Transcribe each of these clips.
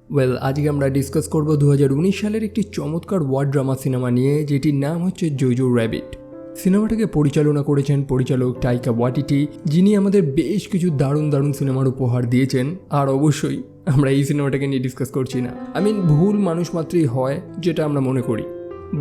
Well, আজকে আমরা discuss করব 2019 সালের একটি চমৎকার ওয়ার ড্রামা সিনেমা নিয়ে, যেটির নাম হচ্ছে জোজো র্যাবিট। সিনেমাটাকে পরিচালনা করেছেন পরিচালক টাইকা ওয়াটিটি, যিনি আমাদের বেশ কিছু দারুণ দারুণ সিনেমার উপহার দিয়েছেন। আর অবশ্যই আমরা এই সিনেমাটাকে নিয়ে ডিসকাস করছি না, ভুল মানুষ মাত্রই হয় যেটা আমরা মনে করি।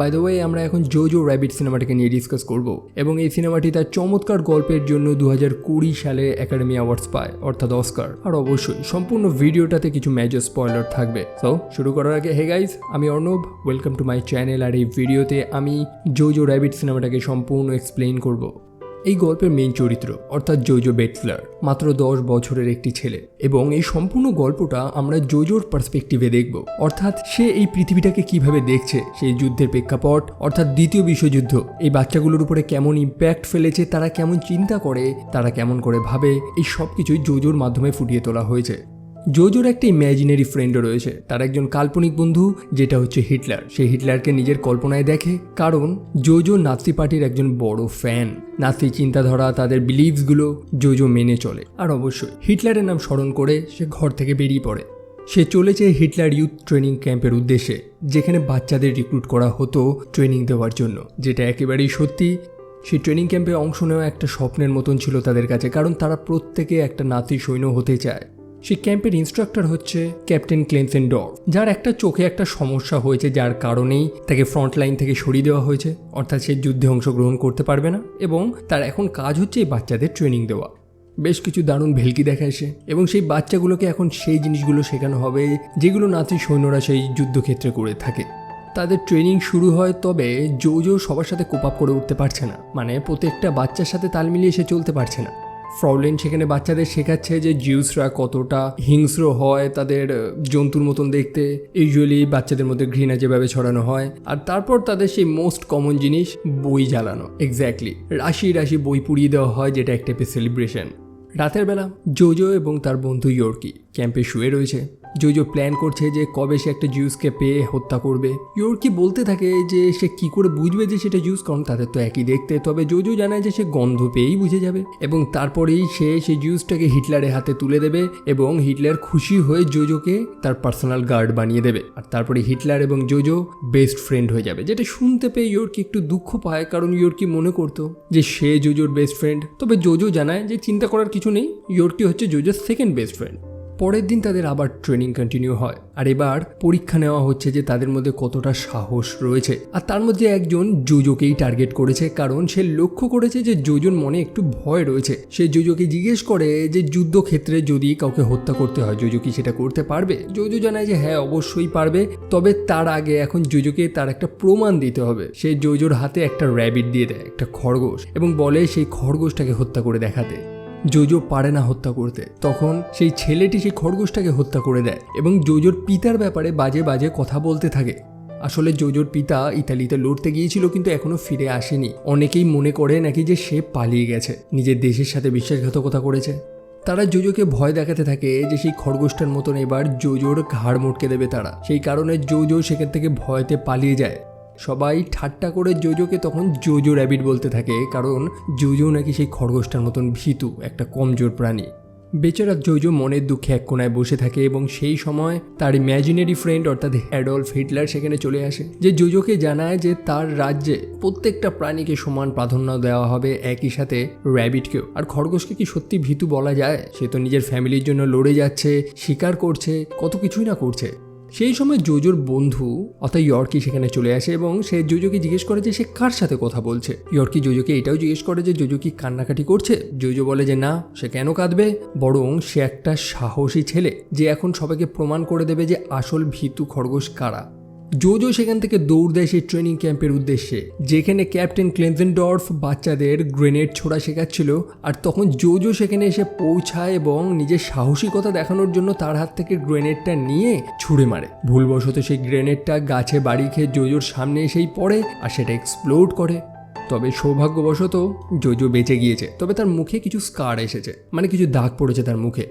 বাই দ্য ওয়ে, আমরা এখন জোজো র্যাবিট সিনেমাটাকে নিয়ে ডিসকাস করব, এবং এই সিনেমাটি তার চমৎকার গল্পের জন্য 2020 সালে একাডেমি অ্যাওয়ার্ডস পায়, অর্থাৎ অস্কার। আর অবশ্যই সম্পূর্ণ ভিডিওটাতে কিছু মেজর স্পয়লার থাকবে। সো শুরু করার আগে, হে গাইজ, আমি Arnab, welcome to my channel. আর এই ভিডিওতে আমি জোজো র্যাবিট সিনেমাটাকে সম্পূর্ণ এক্সপ্লেইন করব। এই গল্পের মেইন চরিত্র অর্থাৎ জোজো বেটসলার মাত্র 10 বছরের একটি ছেলে, এবং এই সম্পূর্ণ গল্পটা আমরা জোজোর পার্সপেক্টিভে দেখব। অর্থাৎ সে এই পৃথিবীটাকে কিভাবে দেখছে, সেই যুদ্ধের প্রেক্ষাপট অর্থাৎ দ্বিতীয় বিশ্বযুদ্ধ এই বাচ্চাগুলোর উপরে কেমন ইম্প্যাক্ট ফেলেছে, তারা কেমন চিন্তা করে, তারা কেমন করে ভাবে, এই সব কিছুই জোজোর মাধ্যমে ফুটিয়ে তোলা হয়েছে। জোজোর একটা ইম্যাজিনারি ফ্রেন্ডও রয়েছে, তার একজন কাল্পনিক বন্ধু যেটা হচ্ছে হিটলার। সে হিটলারকে নিজের কল্পনায় দেখে, কারণ জোজো নাৎসি পার্টির একজন বড় ফ্যান। নাৎসি চিন্তাধারা, তাদের বিলিভসগুলো জোজো মেনে চলে। আর অবশ্যই হিটলারের নাম স্মরণ করে সে ঘর থেকে বেরিয়ে পড়ে। সে চলেছে হিটলার ইউথ ট্রেনিং ক্যাম্পের উদ্দেশ্যে, যেখানে বাচ্চাদের রিক্রুট করা হতো ট্রেনিং দেওয়ার জন্য, যেটা একেবারেই সত্যি। সেই ট্রেনিং ক্যাম্পে অংশ নেওয়া একটা স্বপ্নের মতন ছিল তাদের কাছে, কারণ তারা প্রত্যেকে একটা নাৎসি সৈন্য হতে চায়। সেই ক্যাম্পের ইনস্ট্রাক্টর হচ্ছে ক্যাপ্টেন ক্লেন্সেনডর্ফ, যার একটা চোখে একটা সমস্যা হয়েছে, যার কারণেই তাকে ফ্রন্ট লাইন থেকে সরিয়ে দেওয়া হয়েছে। অর্থাৎ সে যুদ্ধে অংশগ্রহণ করতে পারবে না, এবং তার এখন কাজ হচ্ছে এই বাচ্চাদের ট্রেনিং দেওয়া। বেশ কিছু দারুণ ভেলকি দেখায় সে, এবং সেই বাচ্চাগুলোকে এখন সেই জিনিসগুলো শেখানো হবে যেগুলো নাৎসি সৈন্যরা সেই যুদ্ধক্ষেত্রে করে থাকে। তাদের ট্রেনিং শুরু হয়, তবে জোজো সবার সাথে কোপ আপ করে উঠতে পারছে না, প্রত্যেকটা বাচ্চার সাথে তাল মিলিয়ে সে চলতে পারছে না। ফ্রাউলেন সেখানে বাচ্চাদের শেখাচ্ছে যে জিউসরা কতটা হিংস্র হয়, তাদের জন্তুর মতন দেখতে, ইউজুয়ালি বাচ্চাদের মধ্যে ঘৃণা যেভাবে ছড়ানো হয়। আর তারপর তাদের সেই মোস্ট কমন জিনিস, বই জ্বালানো। এক্স্যাক্টলি, রাশি রাশি বই পুড়িয়ে দেওয়া হয়, যেটা এক টাইপের সেলিব্রেশন। রাতের বেলা জোজো এবং তার বন্ধু ইয়র্কি ক্যাম্পে শুয়ে রয়েছে। জোজো প্ল্যান করছে যে কবে সে একটা জিউসকে পেয়ে হত্যা করবে। ইয়র্কি বলতে থাকে যে সে কি করে বুঝবে যে সেটা জিউস, কারণ তাদের তো একই দেখতে। তবে জোজো জানায় যে সে গন্ধ পেয়েই বুঝে যাবে, এবং তারপরেই সে সেই জিউসটাকে হিটলারের হাতে তুলে দেবে, এবং হিটলার খুশি হয়ে জোজোকে তার পার্সোনাল গার্ড বানিয়ে দেবে। আর তারপরে হিটলার এবং জোজো বেস্ট ফ্রেন্ড হয়ে যাবে, যেটা শুনতে পেয়ে ইয়র্কি একটু দুঃখ পায়, কারণ ইয়র্কি মনে করতো যে সে জোজোর বেস্ট ফ্রেন্ড। তবে জোজো জানায় যে চিন্তা করার কিছু নেই, ইয়র্কি হচ্ছে জোজোর সেকেন্ড বেস্ট ফ্রেন্ড। পরের দিন তাদের আবার ট্রেনিং কন্টিনিউ হয়, আর এবার পরীক্ষা নেওয়া হচ্ছে যে তাদের মধ্যে কতটা সাহস রয়েছে। আর তার মধ্যে একজন জোজোকেই টার্গেট করেছে, কারণ সে লক্ষ্য করেছে যে জোজোর মনে একটু ভয় রয়েছে। সে জোজোকে জিজ্ঞেস করে যে যুদ্ধক্ষেত্রে যদি কাউকে হত্যা করতে হয়, জোজো কি সেটা করতে পারবে? জোজো জানায় যে হ্যাঁ, অবশ্যই পারবে, তবে তার আগে এখন জোজোকে তার একটা প্রমাণ দিতে হবে। সে জোজোর হাতে একটা র্যাবিট দিয়ে দেয়, একটা খরগোশ, এবং বলে সেই খরগোশটাকে হত্যা করে দেখাতে। জোজো পারে না হত্যা করতে, তখন সেই ছেলেটি সেই খরগোশটাকে হত্যা করে দেয়, এবং জোজোর পিতার ব্যাপারে বাজে বাজে কথা বলতে থাকে। আসলে জোজোর পিতা ইতালিতে লড়তে গিয়েছিল, কিন্তু এখনো ফিরে আসেনি। অনেকেই মনে করে নাকি যে সে পালিয়ে গেছে, নিজের দেশের সাথে বিশ্বাসঘাতকতা করেছে। তারা জোজোকে ভয় দেখাতে থাকে যে সেই খরগোশটার মতন এবার জোজোর ঘাড় মোটকে দেবে তারা। সেই কারণে জোজো সেখান থেকে ভয়তে পালিয়ে যায়। সবাই ঠাট্টা করে জোজোকে তখন জোজো র্যাবিট বলতে থাকে, কারণ জোজো নাকি সেই খরগোশটার মতন ভীতু, একটা কমজোর প্রাণী। বেচারা জোজো মনের দুঃখে এক কোনায় বসে থাকে, এবং সেই সময় তার ইম্যাজিনারি ফ্রেন্ড অর্থাৎ অ্যাডলফ হিটলার সেখানে চলে আসে, যে জোজোকে জানায় যে তার রাজ্যে প্রত্যেকটা প্রাণীকে সমান প্রাধান্য দেওয়া হবে, একই সাথে র্যাবিটকেও। আর খরগোশকে কি সত্যি ভীতু বলা যায়? সে তো নিজের ফ্যামিলির জন্য লড়ে যাচ্ছে, শিকার করছে, কত কিছুই না করছে। সেই সময় জোজোর বন্ধু অর্থাৎ ইয়র্কি সেখানে চলে আসে, এবং সে জোজোকে জিজ্ঞেস করে যে সে কার সাথে কথা বলছে। ইয়র্কি জোজোকে এটাও জিজ্ঞেস করে যে জোজো কি কান্নাকাটি করছে। জোজো বলে যে না, সে কেন কাঁদবে, বরং সে একটা সাহসী ছেলে, যে এখন সবাইকে প্রমাণ করে দেবে যে আসল ভীতু খরগোশ কারা। জোজো সেখান থেকে দৌড় দেয় সেই ট্রেনিং ক্যাম্পের উদ্দেশ্যে, যেখানে ক্যাপ্টেন ক্লেন্সেনডর্ফ বাচ্চাদের গ্রেনেড ছোড়া শেখাচ্ছিল। আর তখন জোজো সেখানে এসে পৌঁছায়, এবং নিজের সাহসিকতা দেখানোর জন্য তার হাত থেকে গ্রেনেডটা নিয়ে ছুঁড়ে মারে। ভুলবশত সেই গ্রেনেডটা গাছে বাড়ি খেয়ে জোজোর সামনে এসেই পড়ে, আর সেটা এক্সপ্লোড করে। তবে সৌভাগ্যবশত জোজো বেঁচে গিয়েছে, তবে তার মুখে কিছু স্কার এসেছে, কিছু দাগ পড়েছে তার মুখে।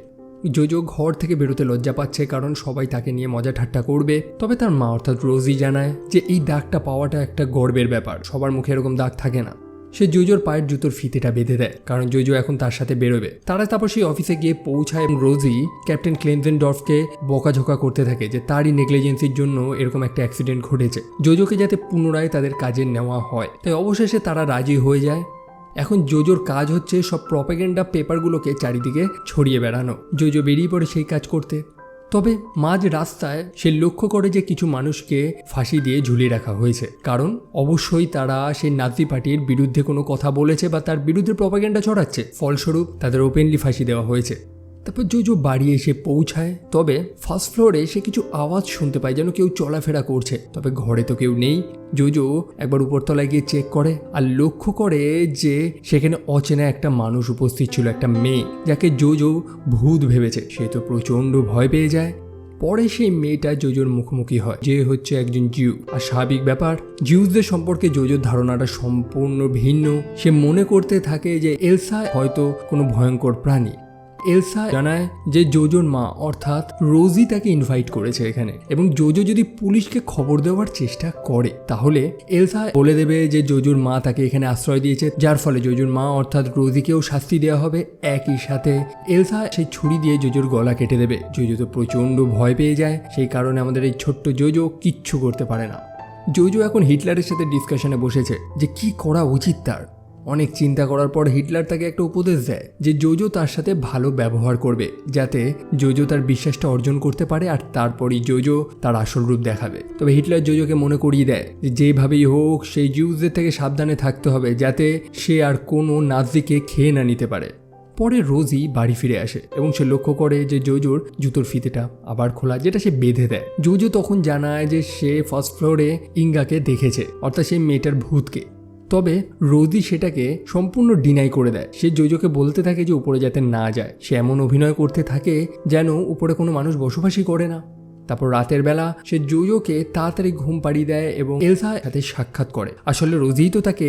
জোজো ঘর থেকে বেরোতে লজ্জা পাচ্ছে, কারণ সবাই তাকে নিয়ে মজা ঠাট্টা করবে। তবে তার মা অর্থাৎ রোজি জানায় যে এই দাগটা পাওয়াটা একটা গর্বের ব্যাপার, সবার মুখে এরকম দাগ থাকে না। সে জোজোর পায়ের জুতোর ফিতেটা বেঁধে দেয়, কারণ জোজো এখন তার সাথে বেরোবে। তারা তারপর সেই অফিসে গিয়ে পৌঁছায় এবং রোজি ক্যাপ্টেন ক্লেনজেনডর্ফকে বকাঝোকা করতে থাকে যে তারই নেগলিজেন্সির জন্য এরকম একটা অ্যাক্সিডেন্ট ঘটেছে, জোজোকে যাতে পুনরায় তাদের কাজে নেওয়া হয়। তাই অবশেষে তারা রাজি হয়ে যায়। এখন জোজোর কাজ হচ্ছে সব প্রপাগেন্ডা পেপারগুলোকে চারিদিকে ছড়িয়ে বেড়ানো। জোজো বেরিয়ে পড়ে সেই কাজ করতে। তবে মাঝ রাস্তায় সে লক্ষ্য করে যে কিছু মানুষকে ফাঁসি দিয়ে ঝুলিয়ে রাখা হয়েছে, কারণ অবশ্যই তারা সেই নাজি পার্টির বিরুদ্ধে কোনো কথা বলেছে বা তার বিরুদ্ধে প্রপাগেন্ডা ছড়াচ্ছে, ফলস্বরূপ তাদের ওপেনলি ফাঁসি দেওয়া হয়েছে। তারপর জোজো বাড়ি এসে পৌঁছায়। তবে ফার্স্ট ফ্লোরে সে কিছু আওয়াজ শুনতে পায়, যেন কেউ চলাফেরা করছে। তবে ঘরে তো কেউ নেই। জোজো একবার উপরতলায় গিয়ে চেক করে আর লক্ষ্য করে যে সেখানে অচেনা একটা মানুষ উপস্থিত ছিল, একটা মেয়ে, যাকে জোজো ভূত ভেবেছে। সে তো প্রচণ্ড ভয় পেয়ে যায়। পরে সেই মেয়েটা জোজোর মুখোমুখি হয়, যে হচ্ছে একজন জিউ। আর স্বাভাবিক ব্যাপার, জিউসদের সম্পর্কে জোজোর ধারণাটা সম্পূর্ণ ভিন্ন। সে মনে করতে থাকে যে এলসা হয়তো কোনো ভয়ঙ্কর প্রাণী। এলসা জানায় যে জোজোর মা অর্থাৎ রোজি তাকে ইনভাইট করেছে এখানে, এবং জোজো যদি পুলিশকে খবর দেওয়ার চেষ্টা করে তাহলে এলসা বলে দেবে যে জোজোর মা তাকে এখানে আশ্রয় দিয়েছে, যার ফলে জোজোর মা অর্থাৎ রোজিকেও শাস্তি দেওয়া হবে। একই সাথে এলসা সেই ছুরি দিয়ে জোজোর গলা কেটে দেবে। জোজো তো প্রচণ্ড ভয় পেয়ে যায়। সেই কারণে আমাদের এই ছোট্ট জোজো কিচ্ছু করতে পারে না। জোজো এখন হিটলারের সাথে ডিসকাশনে বসেছে যে কি করা উচিত তার। অনেক চিন্তা করার পর হিটলার তাকে একটা উপদেশ দেয় যে জোজো তার সাথে ভালো ব্যবহার করবে, যাতে জোজো তার বিশ্বাসটা অর্জন করতে পারে, আর তারপরই জোজো তার আসল রূপ দেখাবে। তবে হিটলার জোজোকে মনে করিয়ে দেয় যে যেভাবেই হোক সেই জিউসদের থেকে সাবধানে থাকতে হবে, যাতে সে আর কোনো নাজিকে খেয়ে না নিতে পারে। পরে রোজি বাড়ি ফিরে আসে এবং সে লক্ষ্য করে যে জোজোর জুতোর ফিতেটা আবার খোলা, যেটা সে বেঁধে দেয়। জোজো তখন জানায় যে সে ফার্স্ট ফ্লোরে ইঙ্গাকে দেখেছে, অর্থাৎ সেই মেয়েটার ভূতকে। তবে রোজি সেটাকে সম্পূর্ণ ডিনাই করে দেয়। সে জোজোকে বলতে থাকে যে উপরে যাতে না যায়। সে এমন অভিনয় করতে থাকে যেন উপরে কোনো মানুষ বসবাসই করে না। তারপর রাতের বেলা সে জোজোকে তাড়াতাড়ি ঘুম পাড়িয়ে দেয় এবং এলসার সাথে সাক্ষাৎ করে। আসলে রোজিই তো তাকে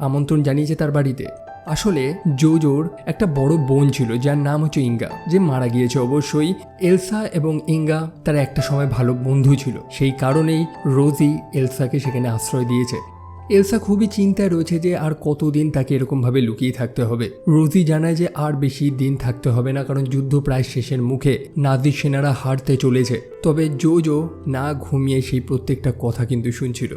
আমন্ত্রণ জানিয়েছে তার বাড়িতে। আসলে জোজোর একটা বড় বোন ছিল যার নাম হচ্ছে ইঙ্গা, যে মারা গিয়েছে। অবশ্যই এলসা এবং ইঙ্গা তারা একটা সময় ভালো বন্ধু ছিল। সেই কারণেই রোজি এলসাকে সেখানে আশ্রয় দিয়েছে। এলসা খুবই চিন্তায় রয়েছে যে আর কতদিন তাকে এরকমভাবে লুকিয়ে থাকতে হবে। রোজি জানায় যে আর বেশি দিন থাকতে হবে না, কারণ যুদ্ধ প্রায় শেষের মুখে, নাজি সেনারা হারতে চলেছে। তবে জোজো না ঘুমিয়ে সেই প্রত্যেকটা কথা কিন্তু শুনছিল।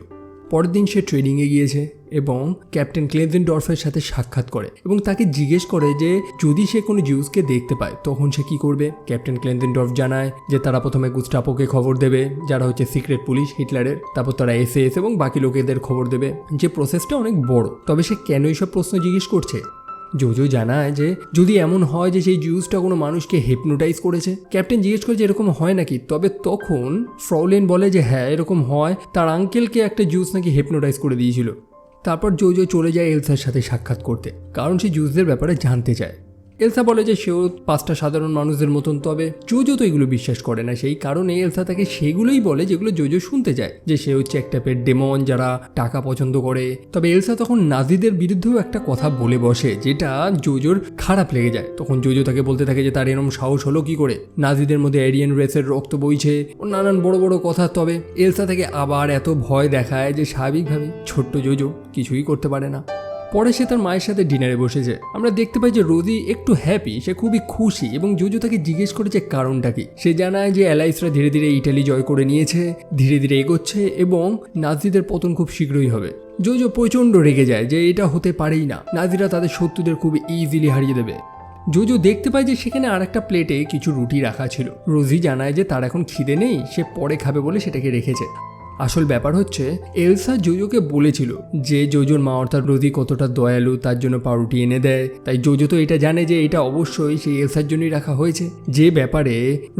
পরের দিন সে ট্রেনিংয়ে গিয়েছে এবং ক্যাপ্টেন ক্লেনজেনডর্ফের সাথে সাক্ষাৎ করে এবং তাকে জিজ্ঞেস করে যে যদি সে কোনো জিউসকে দেখতে পায় তখন সে কি করবে। ক্যাপ্টেন ক্লেনজেনডর্ফ জানায় যে তারা প্রথমে গুস্টাপোকে খবর দেবে, যারা হচ্ছে সিক্রেট পুলিশ হিটলারের। তারপর তারা এসএস এবং বাকি লোকেদের খবর দেবে। যে প্রসেসটা অনেক বড়। তবে সে কেন এইসব প্রশ্ন জিজ্ঞেস করছে? জোজো জানায় যে যদি এমন হয় যে সেই জিউসটা কোনো মানুষকে হিপনোটাইজ করেছে। ক্যাপ্টেন জিজ্ঞেস করে যে এরকম হয় নাকি। তবে তখন ফ্রাউলেন বলে যে হ্যাঁ এরকম হয়, তার আঙ্কেলকে একটা জিউস নাকি হিপনোটাইজ করে দিয়েছিল। তারপর জোজো চলে যায় এলসার সাথে সাক্ষাৎ করতে, কারণ সে জিউসদের ব্যাপারে জানতে চায়। এলসা বলে যে সেও 5টা সাধারণ মানুষদের মতন। তবে জোজো তো এগুলো বিশ্বাস করে না। সেই কারণে এলসা তাকে সেগুলোই বলে যেগুলো জোজো শুনতে চায়, যে সে হচ্ছে এক টাইপের ডেমন যারা টাকা পছন্দ করে। তবে এলসা তখন নাজিদের বিরুদ্ধেও একটা কথা বলে বসে, যেটা জোজোর খারাপ লেগে যায়। তখন জোজো তাকে বলতে থাকে যে তার এরকম সাহস হলো কি করে, নাজিদের মধ্যে এরিয়ান রেসের রক্ত বইছে ও নানান বড় বড় কথা। তবে এলসা তাকে আবার এত ভয় দেখায় যে স্বাভাবিকভাবে ছোট্ট জোজো কিছুই করতে পারে না। পরে সে তার মায়ের সাথে ডিনারে বসেছে। আমরা দেখতে পাই যে রোজি একটু হ্যাপি, সে খুবই খুশি এবং জোজো তাকে জিজ্ঞেস করেছে কারণটা কি। সে জানায় যে অ্যালাইসরা ধীরে ধীরে ইটালি জয় করে নিয়েছে, ধীরে ধীরে এগোচ্ছে এবং নাজিদের পতন খুব শীঘ্রই হবে। জোজো প্রচণ্ড রেগে যায় যে এটা হতে পারেই না, নাজিরা তাদের শত্রুদের খুব ইজিলি হারিয়ে দেবে। জোজো দেখতে পায় যে সেখানে আর একটা প্লেটে কিছু রুটি রাখা ছিল। রোজি জানায় যে তার এখন খিদে নেই, সে পরে খাবে বলে সেটাকে রেখেছে। আসল ব্যাপার হচ্ছে এলসা জোজোকে বলেছিল যে জোজোর মা অর্থাৎ রোজি কতটা দয়ালু, তার জন্য পাউরুটি এনে দেয়। তাই জোজো তো এটা জানে যে এটা অবশ্যই সেই এলসার জন্যই রাখা হয়েছে, যে ব্যাপারে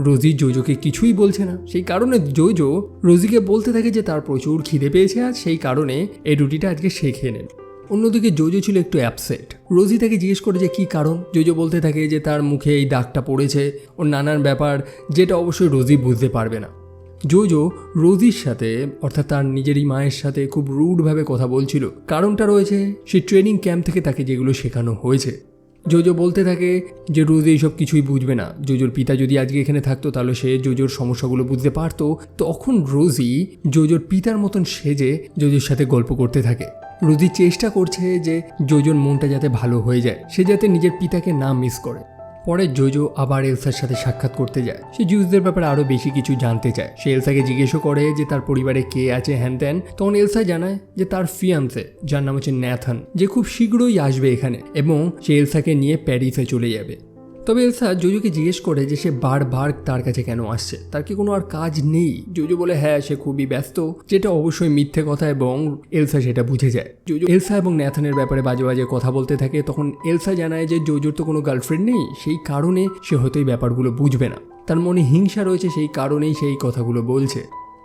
রোজি জোজোকে কিছুই বলছে না। সেই কারণে জোজো রোজিকে বলতে থাকে যে তার প্রচুর খিদে পেয়েছে আজ, সেই কারণে এই রুটিটা আজকে সে খেয়ে নেবে। অন্যদিকে জোজো ছিল একটু অ্যাপসেট। রোজি তাকে জিজ্ঞেস করে যে কী কারণ। জোজো বলতে থাকে যে তার মুখে এই দাগটা পড়েছে, ওর নানান ব্যাপার, যেটা অবশ্যই রোজি বুঝতে পারবে না। জোজো রোজির সাথে অর্থাৎ তার নিজেরই মায়ের সাথে খুব রুডভাবে কথা বলছিল। কারণটা রয়েছে সেই ট্রেনিং ক্যাম্প থেকে তাকে যেগুলো শেখানো হয়েছে। জোজো বলতে থাকে যে রোজি এইসব কিছুই বুঝবে না, জোজোর পিতা যদি আজকে এখানে থাকতো তাহলে সে জোজোর সমস্যাগুলো বুঝতে পারতো। তখন রোজি জোজোর পিতার মতন সেজে জোজোর সাথে গল্প করতে থাকে। রোজি চেষ্টা করছে যে জোজোর মনটা যাতে ভালো হয়ে যায়, সে যাতে নিজের পিতাকে না মিস করে। পরে জোজো আবার এলসার সাথে সাক্ষাৎ করতে যায়। সে জিউসদের ব্যাপারে আরও বেশি কিছু জানতে চায়। সে এলসাকে জিজ্ঞেসও করে যে তার পরিবারে কে আছে হ্যান ত্যান। তখন এলসা জানায় যে তার ফিয়ান্সে, যার নাম হচ্ছে ন্যাথান, যে খুব শীঘ্রই আসবে এখানে এবং সে এলসাকে নিয়ে প্যারিসে চলে যাবে। তবে এলসা জোজোকে জিজ্ঞেস করে যে সে বারবার তার কাছে কেন আসছে, তার কি কোনো আর কাজ নেই। জোজো বলে হ্যাঁ, সে খুবই ব্যস্ত, যেটা অবশ্যই মিথ্যে কথা এবং এলসা সেটা বুঝে যায়। জোজো এলসা এবং ন্যাথানের ব্যাপারে বাজে বাজে কথা বলতে থাকে। তখন এলসা জানায় যে জোজোর তো কোনো গার্লফ্রেন্ড নেই, সেই কারণে সে হয়তো এই ব্যাপারগুলো বুঝবে না, তার মনে হিংসা রয়েছে, সেই কারণেই সেই কথাগুলো বলছে।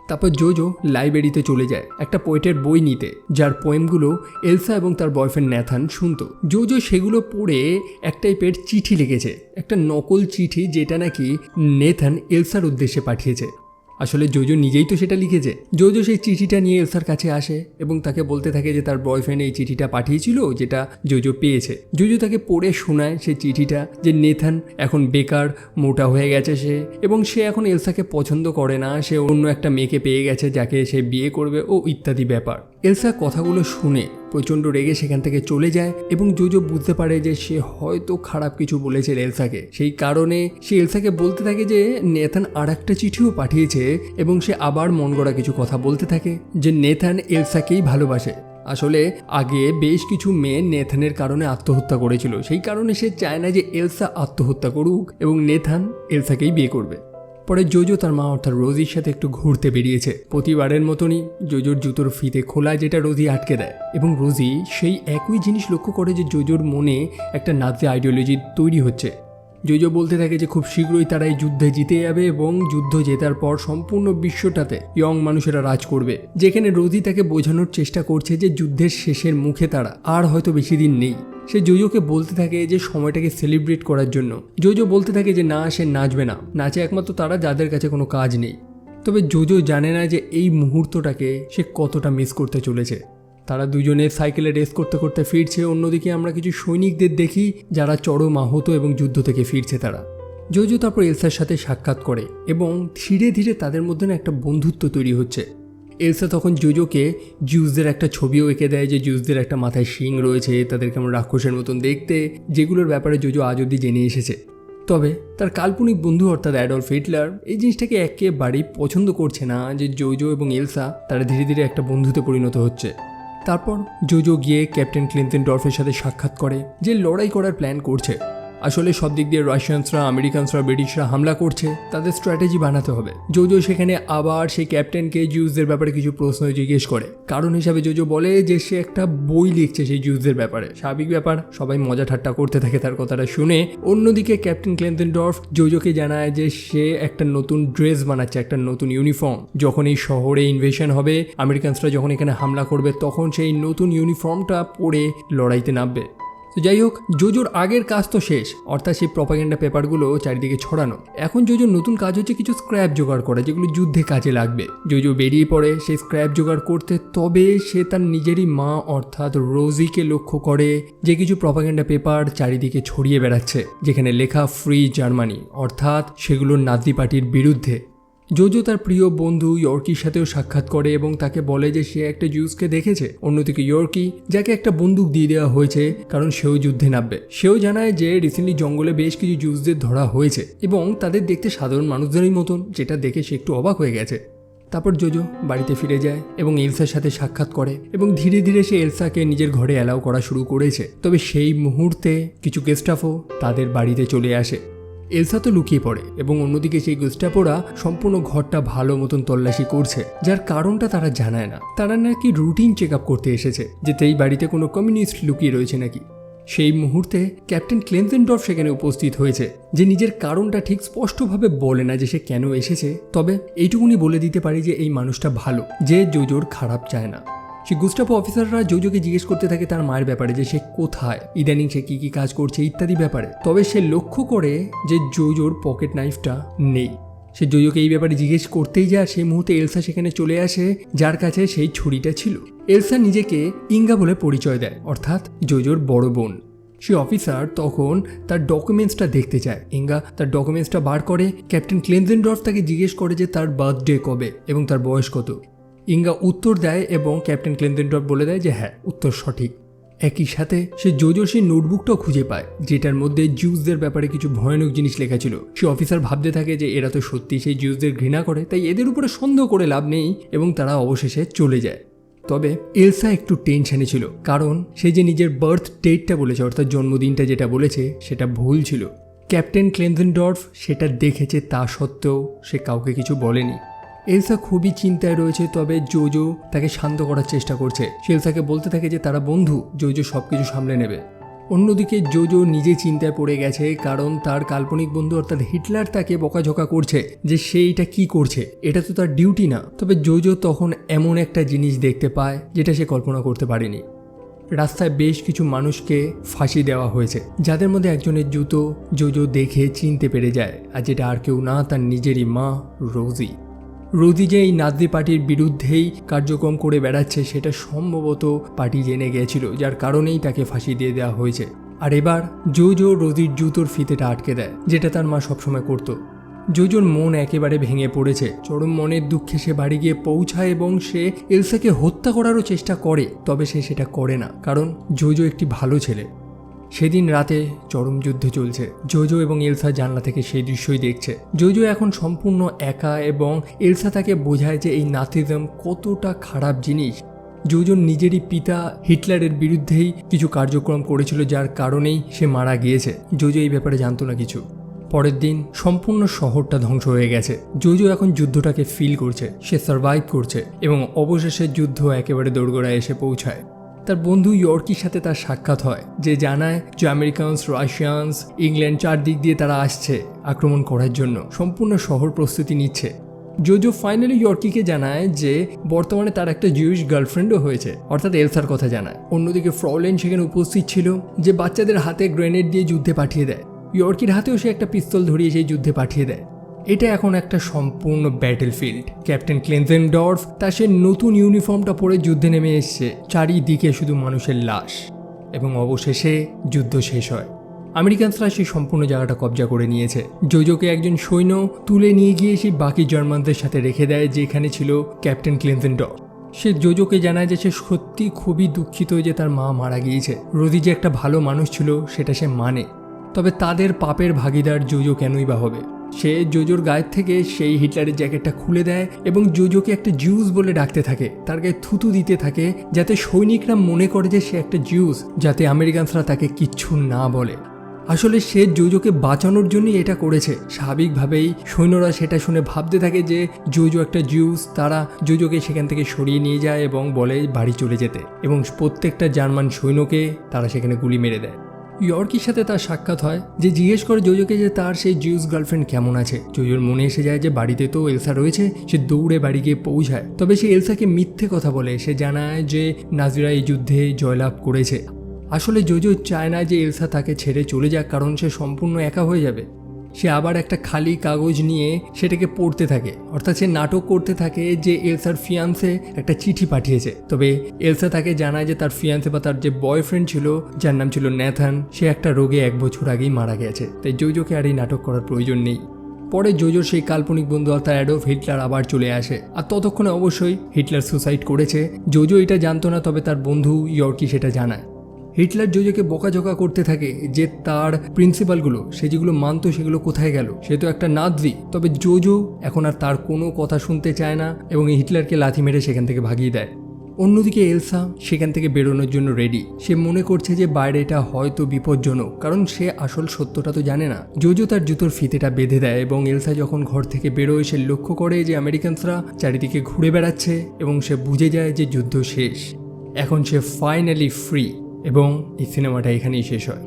তারপর জোজো লাইব্রেরিতে চলে যায় একটা পোয়েটের বই নিতে, যার পোয়েমগুলো এলসা এবং তার বয়ফ্রেন্ড ন্যাথান শুনতো। জোজো সেগুলো পড়ে এক টাইপের চিঠি লিখেছে, একটা নকল চিঠি, যেটা নাকি নেথান এলসার উদ্দেশ্যে পাঠিয়েছে। আসলে জোজো নিজেই তো সেটা লিখেছে। জোজো সেই চিঠিটা নিয়ে এলসার কাছে আসে এবং তাকে বলতে থাকে যে তার বয়ফ্রেন্ড এই চিঠিটা পাঠিয়েছিল, যেটা জোজো পেয়েছে। জোজো তাকে পড়ে শোনায় সেই চিঠিটা, যে নেথান এখন বেকার, মোটা হয়ে গেছে সে, এবং সে এখন এলসাকে পছন্দ করে না, সে অন্য একটা মেয়েকে পেয়ে গেছে যাকে সে বিয়ে করবে ও ইত্যাদি ব্যাপার। এলসা কথাগুলো শুনে প্রচণ্ড রেগে সেখান থেকে চলে যায় এবং জোজো বুঝতে পারে যে সে হয়তো খারাপ কিছু বলেছে এলসাকে। সেই কারণে সে এলসাকে বলতে থাকে যে নেথান আর একটা চিঠিও পাঠিয়েছে এবং সে আবার মন গড়া কিছু কথা বলতে থাকে যে নেথান এলসাকেই ভালোবাসে। আসলে আগে বেশ কিছু মেয়ে নেথানের কারণে আত্মহত্যা করেছিল, সেই কারণে সে চায় না যে এলসা আত্মহত্যা করুক এবং নেথান এলসাকেই বিয়ে করবে। পরে জোজো তার মা অর্থাৎ রোজির সাথে একটু ঘুরতে বেরিয়েছে। প্রতিবারের মতনই জোজোর জুতোর ফিতে খোলা, যেটা রোজি আটকে দেয়, এবং রোজি সেই একই জিনিস লক্ষ্য করে যে জোজোর মনে একটা নাজি আইডিওলজি তৈরি হচ্ছে। জোজো বলতে থাকে যে খুব শীঘ্রই তারা এই যুদ্ধে জিতে যাবে এবং যুদ্ধ জেতার পর সম্পূর্ণ বিশ্বটাতে ইয়ং মানুষেরা রাজ করবে। যেখানে রোজি তাকে বোঝানোর চেষ্টা করছে যে যুদ্ধের শেষের মুখে তারা আর হয়তো বেশি দিন নেই। সে জোজোকে বলতে থাকে যে সময়টাকে সেলিব্রেট করার জন্য। জোজো বলতে থাকে যে না, সে নাচবে না, নাচে একমাত্র তারা যাদের কাছে কোনো কাজ নেই। তবে জোজো জানে না যে এই মুহূর্তটাকে সে কতটা মিস করতে চলেছে। তারা দুজনে সাইকেলে রেস করতে করতে ফিরছে। অন্যদিকে আমরা কিছু সৈনিকদের দেখি যারা চরম আহত এবং যুদ্ধ থেকে ফিরছে তারা। জোজো তারপর এলসার সাথে সাক্ষাৎ করে এবং ধীরে ধীরে তাদের মধ্যে না একটা বন্ধুত্ব তৈরি হচ্ছে। এলসা তখন জোজোকে জিউসদের একটা ছবিও এঁকে দেয়, যে জিউসদের একটা মাথায় শিং রয়েছে, তাদের কেমন রাক্ষসের মতন দেখতে, যেগুলোর ব্যাপারে জোজো আজ অব্দি জেনে এসেছে। তবে তার কাল্পনিক বন্ধু অর্থাৎ অ্যাডলফ হিটলার এই জিনিসটাকে একেবারেই পছন্দ করছে না যে জোজো এবং এলসা তারা ধীরে ধীরে একটা বন্ধুতে পরিণত হচ্ছে। তারপর জোজো গিয়ে ক্যাপ্টেন ক্লিনটেনডর্ফের সাথে সাক্ষাৎ করে, যে লড়াই করার প্ল্যান করছে। আসলে সব দিক দিয়ে রাশিয়ানসরা, আমেরিকানসরা, ব্রিটিশরা হামলা করছে, তাদের স্ট্র্যাটেজি বানাতে হবে। জোজো সেখানে আবার সেই ক্যাপ্টেনকে জিউসদের ব্যাপারে কিছু প্রশ্ন জিজ্ঞেস করে। কারণ হিসাবে জোজো বলে যে সে একটা বই লিখছে সেই জিউসদের ব্যাপারে। স্বাভাবিক ব্যাপার, সবাই মজা ঠাট্টা করতে থাকে তার কথাটা শুনে। অন্যদিকে ক্যাপ্টেন ক্লিনটেনডর্ফ জোজোকে জানায় যে সে একটা নতুন ড্রেস বানাচ্ছে, একটা নতুন ইউনিফর্ম। যখন এই শহরে ইনভেশন হবে, আমেরিকানসরা যখন এখানে হামলা করবে, তখন সেই নতুন ইউনিফর্মটা পরে লড়াইতে নামবে। তো যাই হোক, জোজোর আগের কাজ তো শেষ, অর্থাৎ সেই প্রপাগেন্ডা পেপারগুলো চারিদিকে ছড়ানো। এখন জোজোর নতুন কাজ হচ্ছে কিছু স্ক্র্যাপ জোগাড় করা, যেগুলো যুদ্ধে কাজে লাগবে। জোজো বেরিয়ে পড়ে সেই স্ক্র্যাপ জোগাড় করতে। তবে সে তার নিজেরই মা অর্থাৎ রোজিকে লক্ষ্য করে, যে কিছু প্রপাগেন্ডা পেপার চারিদিকে ছড়িয়ে বেড়াচ্ছে, যেখানে লেখা ফ্রি জার্মানি, অর্থাৎ সেগুলোর নাজি পার্টির বিরুদ্ধে। জোজো তার প্রিয় বন্ধু ইয়র্কির সাথেও সাক্ষাৎ করে এবং তাকে বলে যে সে একটা জিউসকে দেখেছে। অন্যদিকে ইয়র্কি, যাকে একটা বন্দুক দিয়ে দেওয়া হয়েছে কারণ সেও যুদ্ধে নামবে, সেও জানায় যে রিসেন্টলি জঙ্গলে বেশ কিছু জিউসদের ধরা হয়েছে এবং তাদের দেখতে সাধারণ মানুষদেরই মতন, যেটা দেখে সে একটু অবাক হয়ে গেছে। তারপর জোজো বাড়িতে ফিরে যায় এবং এলসার সাথে সাক্ষাৎ করে এবং ধীরে ধীরে সে এলসাকে নিজের ঘরে অ্যালাউ করা শুরু করেছে। তবে সেই মুহূর্তে কিছু গেস্টাফো তাদের বাড়িতে চলে আসে। এলসা তো লুকিয়ে পড়ে এবং অন্যদিকে সেই গেস্টাপোরা সম্পূর্ণ ঘরটা ভালো মতন তল্লাশি করছে, যার কারণটা তারা জানায় না। তারা নাকি রুটিন চেক আপ করতে এসেছে যে এই বাড়িতে কোনো কমিউনিস্ট লুকিয়ে রয়েছে নাকি। সেই মুহূর্তে ক্যাপ্টেন ক্লেনজেনডর্ফ সেখানে উপস্থিত হয়েছে, যে নিজের কারণটা ঠিক স্পষ্টভাবে বলে না যে সে কেন এসেছে। তবে এইটুকুনি বলে দিতে পারি যে এই মানুষটা ভালো, যে জোজোর খারাপ চায় না। সেই গুস্টাপো অফিসাররা জোজোকে জিজ্ঞেস করতে থাকে তার মায়ের ব্যাপারে, যে সে কোথায়, ইদানিং সে কি কি কাজ করছে ইত্যাদি ব্যাপারে। তবে সে লক্ষ্য করে যে জোজোর পকেট নাইফটা নেই। সে জোজোকে এই ব্যাপারে জিজ্ঞেস করতেই যায়। সেই মুহূর্তে এলসা সেখানে চলে আসে, যার কাছে সেই ছুরিটা ছিল। এলসা নিজেকে ইঙ্গা বলে পরিচয় দেয়, অর্থাৎ জোজোর বড় বোন। সে অফিসার তখন তার ডকুমেন্টসটা দেখতে চায়। ইঙ্গা তার ডকুমেন্টসটা বার করে। ক্যাপ্টেন ক্লেনজেনডর্ফ তাকে জিজ্ঞেস করে যে তার বার্থডে কবে এবং তার বয়স কত। ইঙ্গা উত্তর দেয় এবং ক্যাপ্টেন ক্লেনজেনডর্ফ বলে দেয় যে হ্যাঁ, উত্তর সঠিক। একই সাথে সে জোজোর সেই নোটবুকটাও খুঁজে পায়, যেটার মধ্যে জিউসদের ব্যাপারে কিছু ভয়ানক জিনিস লেখা ছিল। সে অফিসার ভাবতে থাকে যে এরা তো সত্যি সেই জিউসদের ঘৃণা করে, তাই এদের উপরে সন্দেহ করে লাভ নেই, এবং তারা অবশেষে চলে যায়। তবে এলসা একটু টেনশনে ছিল, কারণ সে যে নিজের বার্থ ডেটটা বলেছে, অর্থাৎ জন্মদিনটা যেটা বলেছে সেটা ভুল ছিল। ক্যাপ্টেন ক্লেনজেনডর্ফ সেটা দেখেছে, তা সত্ত্বেও সে কাউকে কিছু বলেনি। এলসা খুবই চিন্তায় রয়েছে, তবে জোজো তাকে শান্ত করার চেষ্টা করছে। সে এলসাকে বলতে থাকে যে তারা বন্ধু, জোজো সব কিছু সামলে নেবে। অন্যদিকে জোজো নিজে চিন্তায় পড়ে গেছে, কারণ তার কাল্পনিক বন্ধু অর্থাৎ হিটলার তাকে বকাঝকা করছে যে সে এটা কি করছে, এটা তো তার ডিউটি না। তবে জোজো তখন এমন একটা জিনিস দেখতে পায় যেটা সে কল্পনা করতে পারেনি। রাস্তায় বেশ কিছু মানুষকে ফাঁসি দেওয়া হয়েছে, যাদের মধ্যে একজনের জুতো জোজো দেখে চিনতে পেরে যায়, আর যেটা আর কেউ না, তার নিজেরই মা রোজি। রোজি যে এই নাজি পার্টির বিরুদ্ধেই কার্যক্রম করে বেড়াচ্ছে সেটা সম্ভবত পার্টি জেনে গিয়েছিল, যার কারণেই তাকে ফাঁসি দিয়ে দেওয়া হয়েছে। আর এবার জোজো রোজির জুতোর ফিতেটা আটকে দেয়, যেটা তার মা সবসময় করত। জোজোর মন একেবারে ভেঙে পড়েছে। চরম মনের দুঃখে সে বাড়ি গিয়ে পৌঁছায় এবং সে এলসাকে হত্যা করারও চেষ্টা করে, তবে সে সেটা করে না, কারণ জোজো একটি ভালো ছেলে। সেদিন রাতে চরম যুদ্ধ চলছে। জোজো এবং এলসা জানলা থেকে সেই দৃশ্যই দেখছে। জোজো এখন সম্পূর্ণ একা এবং এলসা তাকে বোঝায় যে এই নাথিজম কতটা খারাপ জিনিস। জোজোর নিজেরই পিতা হিটলারের বিরুদ্ধেই কিছু কার্যক্রম করেছিল, যার কারণেই সে মারা গিয়েছে। জোজো এই ব্যাপারে জানতো না কিছু। পরের দিন সম্পূর্ণ শহরটা ধ্বংস হয়ে গেছে। জোজো এখন যুদ্ধটাকে ফিল করছে, সে সার্ভাইভ করছে এবং অবশেষে যুদ্ধ একেবারে দোরগোড়ায় এসে পৌঁছায়। তার বন্ধু ইয়র্কির সাথে তার সাক্ষাৎ হয়, যে জানায় যে আমেরিকানস, রাশিয়ানস, ইংল্যান্ড চারদিক দিয়ে তারা আসছে আক্রমণ করার জন্য, সম্পূর্ণ শহর প্রস্তুতি নিচ্ছে। জোজো ফাইনালি ইয়র্কিকে জানায় যে বর্তমানে তার একটা জিউস গার্লফ্রেন্ডও হয়েছে, অর্থাৎ এলসার কথা জানায়। অন্যদিকে ফ্রলেন সেখানে উপস্থিত ছিল, যে বাচ্চাদের হাতে গ্রেনেড দিয়ে যুদ্ধে পাঠিয়ে দেয়। ইয়র্কির হাতেও সে একটা পিস্তল ধরিয়ে সেই যুদ্ধে পাঠিয়ে দেয়। এটা এখন একটা সম্পূর্ণ ব্যাটেলফিল্ড। ক্যাপ্টেন ক্লেনজেনডর্ফ তার সে নতুন ইউনিফর্মটা পরে যুদ্ধে নেমে এসছে, চারিদিকে শুধু মানুষের লাশ, এবং অবশেষে যুদ্ধ শেষ হয়। আমেরিকানসরা সেই সম্পূর্ণ জায়গাটা কবজা করে নিয়েছে। জোজোকে একজন সৈন্য তুলে নিয়ে গিয়ে সেই বাকি জার্মানদের সাথে রেখে দেয়, যেখানে ছিল ক্যাপ্টেন ক্লেনজেনডর্ফ। সে জোজোকে জানায় যে সে সত্যি খুবই দুঃখিত যে তার মা মারা গিয়েছে। রোজি যে একটা ভালো মানুষ ছিল সেটা সে মানে, তবে তাদের পাপের ভাগিদার জোজো কেনই বা হবে। সে জোজোর গায়ের থেকে সেই হিটলারের জ্যাকেটটা খুলে দেয় এবং জোজোকে একটা জিউস বলে ডাকতে থাকে, তার গায়ে থুতু দিতে থাকে, যাতে সৈনিকরা মনে করে যে সে একটা জিউস, যাতে আমেরিকানসরা তাকে কিচ্ছু না বলে। আসলে সে জোজোকে বাঁচানোর জন্যই এটা করেছে। স্বাভাবিকভাবেই সৈন্যরা সেটা শুনে ভাবতে থাকে যে জোজো একটা জিউস। তারা জোজোকে সেখান থেকে সরিয়ে নিয়ে যায় এবং বলে বাড়ি চলে যেতে, এবং প্রত্যেকটা জার্মান সৈন্যকে তারা সেখানে গুলি মেরে দেয়। ইয়র্কির সাথে তার সাক্ষাৎ হয়, যে জিজ্ঞেস করে জোজোকে যে তার সেই জিউস গার্লফ্রেন্ড কেমন আছে। জোজোর মনে এসে যায় যে বাড়িতে তো এলসা রয়েছে। সে দৌড়ে বাড়ি গিয়ে পৌঁছায়, তবে সে এলসাকে মিথ্যে কথা বলে। সে জানায় যে নাজিরা এই যুদ্ধে জয়লাভ করেছে। আসলে জোজো চায় না যে এলসা তাকে ছেড়ে চলে যাক, কারণ সে সম্পূর্ণ একা হয়ে যাবে। সে আবার একটা খালি কাগজ নিয়ে সেটাকে পড়তে থাকে, অর্থাৎ সে নাটক করতে থাকে যে এলসার ফিয়ান্সে একটা চিঠি পাঠিয়েছে। তবে এলসা তাকে জানায় যে তার ফিয়ান্সে বা তার যে বয়ফ্রেন্ড ছিল, যার নাম ছিল ন্যাথান, সে একটা রোগে 1 বছর আগেই মারা গেছে। তাই জোজোকে আর এই নাটক করার প্রয়োজন নেই। পরে জোজোর সেই কাল্পনিক বন্ধু অর্থাৎ অ্যাডলফ হিটলার আবার চলে আসে, আর ততক্ষণে অবশ্যই হিটলার সুসাইড করেছে। জোজো এটা জানতো না, তবে তার বন্ধু ইয়র্কি সেটা জানায়। হিটলার জোজোকে বকাঝকা করতে থাকে যে তার প্রিন্সিপালগুলো, সে যেগুলো মানতো সেগুলো কোথায় গেল, সে তো একটা নাজি। তবে জোজো এখন আর তার কোনো কথা শুনতে চায় না এবং হিটলারকে লাথি মেরে সেখান থেকে ভাগিয়ে দেয়। অন্যদিকে এলসা সেখান থেকে বেরোনোর জন্য রেডি। সে মনে করছে যে বাইরেটা হয়তো বিপজ্জনক, কারণ সে আসল সত্যটা তো জানে না। জোজো তার জুতোর ফিতেটা বেঁধে দেয় এবং এলসা যখন ঘর থেকে বেরোয় সে লক্ষ্য করে যে আমেরিকানসরা চারিদিকে ঘুরে বেড়াচ্ছে এবং সে বুঝে যায় যে যুদ্ধ শেষ। এখন সে ফাইনালি ফ্রি, এবং এই সিনেমাটা এখানেই শেষ হয়।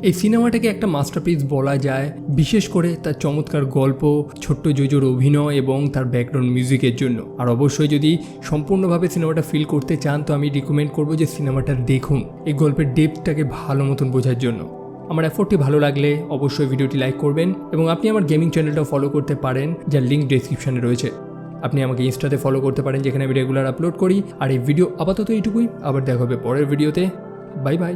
এই সিনেমাটাকে একটা মাস্টারপিস বলা যায়, বিশেষ করে তার চমৎকার গল্প, ছোট্ট জোজোর অভিনয় এবং তার ব্যাকগ্রাউন্ড মিউজিকের জন্য। আর অবশ্যই যদি সম্পূর্ণভাবে সিনেমাটা ফিল করতে চান তো আমি রিকমেন্ড করবো যে সিনেমাটা দেখুন, এই গল্পের ডেপথটাকে ভালো মতন বোঝার জন্য। আমার এফোর্টটি ভালো লাগলে অবশ্যই ভিডিওটি লাইক করবেন, এবং আপনি আমার গেমিং চ্যানেলটাও ফলো করতে পারেন, যার লিঙ্ক ডেসক্রিপশনে রয়েছে। আপনি আমাকে ইনস্টাতে ফলো করতে পারেন, যেখানে আমি রেগুলার আপলোড করি। আর এই ভিডিও আপাতত এইটুকুই, আবার দেখা হবে পরের ভিডিওতে। Bye bye.